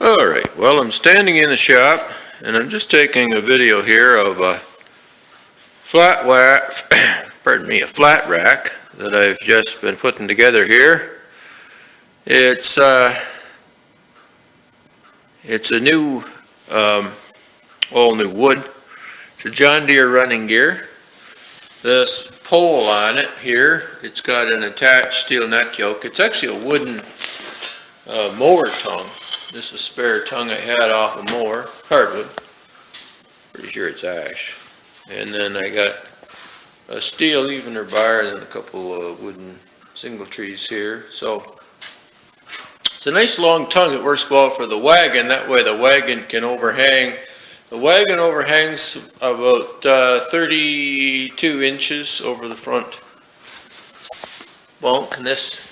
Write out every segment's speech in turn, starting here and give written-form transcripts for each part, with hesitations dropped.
Alright, well, I'm standing in the shop and I'm just taking a video here of a flat rack that I've just been putting together here. It's a new all new wood. It's a John Deere running gear. This pole on it here, it's got an attached steel neck yoke. It's actually a wooden mower tongue. This is a spare tongue I had off a mower, hardwood. Pretty sure it's ash. And then I got a steel evener bar and then a couple of wooden single trees here. So it's a nice long tongue. It works well for the wagon. That way the wagon can overhang. The wagon overhangs about 32 inches over the front bunk, and this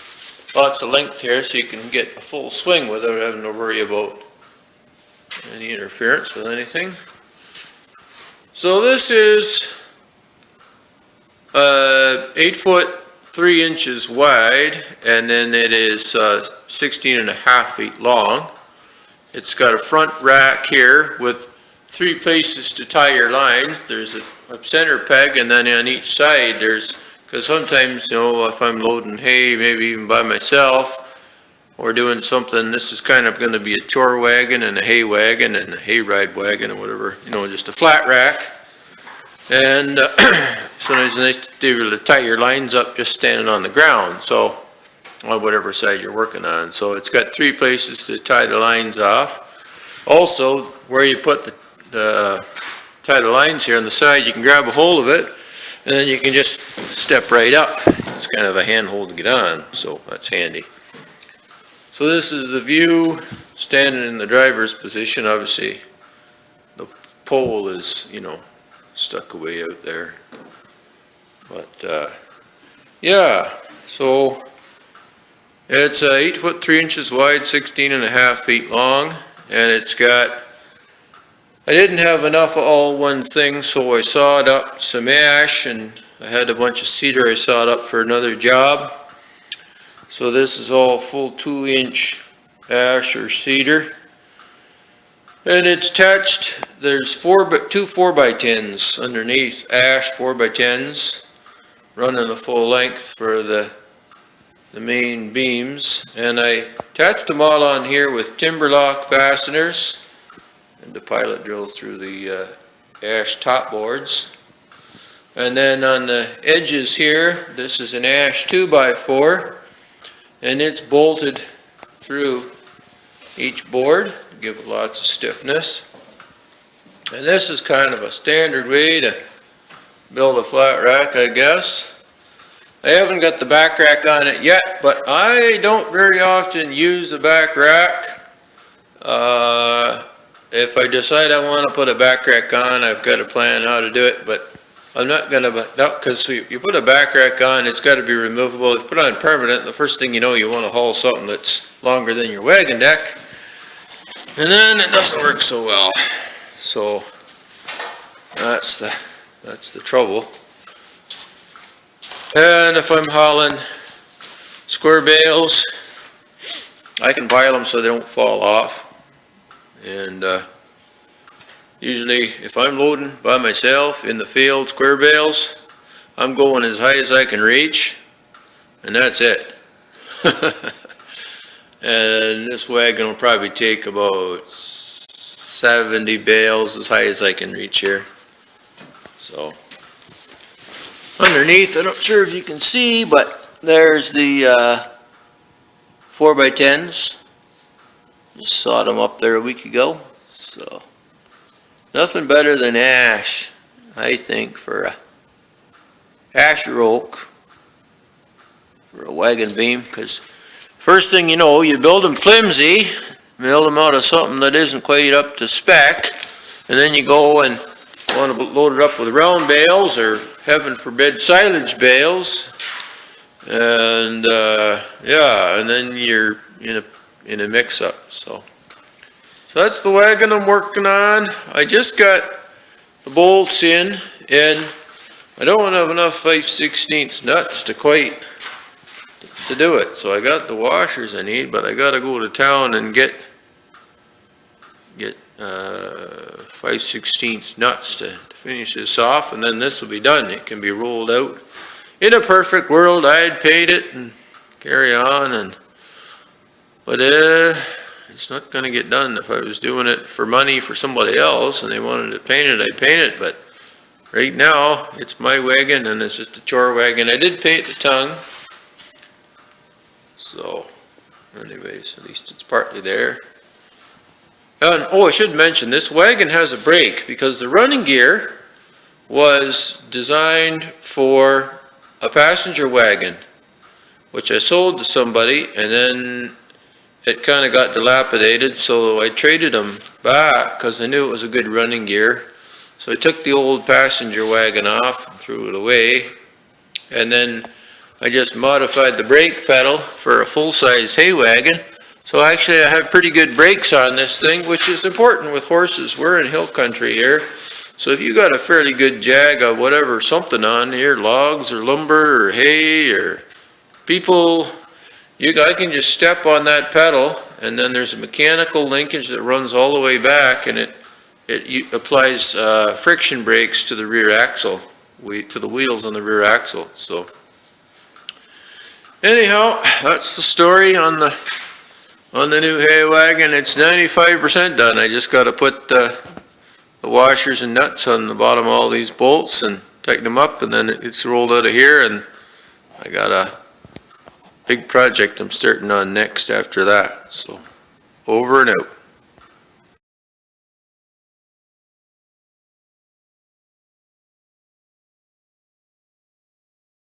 lots of length here so you can get a full swing without having to worry about any interference with anything. So this is 8 foot 3 inches wide, and then it is 16.5 feet long. It's got a front rack here with 3 places to tie your lines. There's a center peg, and then on each side there's, because sometimes, you know, if I'm loading hay, maybe even by myself, or doing something, this is kind of going to be a chore wagon and a hay wagon and a hay ride wagon or whatever, you know, just a flat rack. And sometimes it's nice to be able to tie your lines up just standing on the ground, so on whatever side you're working on. So it's got 3 places to tie the lines off. Also, where you put tie the lines here on the side, you can grab a hold of it, and then you can just step right up. It's kind of a handhold to get on, so that's handy. So this is the view standing in the driver's position. Obviously, the pole is, you know, stuck away out there. But yeah, so it's 8 foot 3 inches wide, 16.5 feet long, and it's got, I didn't have enough of all one thing, so I sawed up some ash, and I had a bunch of cedar I sawed up for another job. So this is all full 2-inch ash or cedar. And it's attached, there's 2 4x10s underneath, ash 4x10s, running the full length for the main beams. And I attached them all on here with timber lock fasteners and the pilot drill through the ash top boards. And then on the edges here, this is an ash 2x4, and it's bolted through each board to give it lots of stiffness. And this is kind of a standard way to build a flat rack, I guess. I haven't got the back rack on it yet, but I don't very often use a back rack. If I decide I want to put a back rack on, I've got a plan how to do it, but I'm not going to, because you put a back rack on, it's got to be removable. If you put it on permanent, the first thing you know, you want to haul something that's longer than your wagon deck, and then it doesn't work so well. So that's the trouble. And if I'm hauling square bales, I can pile them so they don't fall off. And usually if I'm loading by myself in the field, square bales, I'm going as high as I can reach, and that's it. And this wagon will probably take about 70 bales as high as I can reach here. So underneath, I'm not sure if you can see, but there's the 4x10s. Just sawed them up there a week ago. So nothing better than ash, I think, for a ash or oak for a wagon beam, because first thing you know, you build them flimsy, build them out of something that isn't quite up to spec, and then you go and want to load it up with round bales or, heaven forbid, silage bales, and yeah, and then you're in a mix-up. So that's the wagon I'm working on. I just got the bolts in, and I don't have enough 5/16 nuts to do it. So I got the washers I need, but I got to go to town and get get 5/16 nuts to finish this off, and then this will be done. It can be rolled out. In a perfect world, I'd paint it and carry on, but it's not going to get done. If I was doing it for money for somebody else and they wanted to paint it, I'd paint it, but right now it's my wagon and it's just a chore wagon. I did paint the tongue, so anyways, at least it's partly there. And, oh, I should mention, this wagon has a brake because the running gear was designed for a passenger wagon, which I sold to somebody, and then it kind of got dilapidated, so I traded them back because I knew it was a good running gear. So I took the old passenger wagon off and threw it away, and then I just modified the brake pedal for a full-size hay wagon. So actually I have pretty good brakes on this thing, which is important with horses. We're in hill country here. So if you got a fairly good jag of whatever, something on here, logs or lumber or hay or people, I can just step on that pedal, and then there's a mechanical linkage that runs all the way back, and it applies friction brakes to the rear axle, to the wheels on the rear axle. So anyhow, that's the story on the new hay wagon. It's 95% done. I just got to put the washers and nuts on the bottom of all these bolts and tighten them up, and then it's rolled out of here, and I got a big project I'm starting on next after that. So over and out.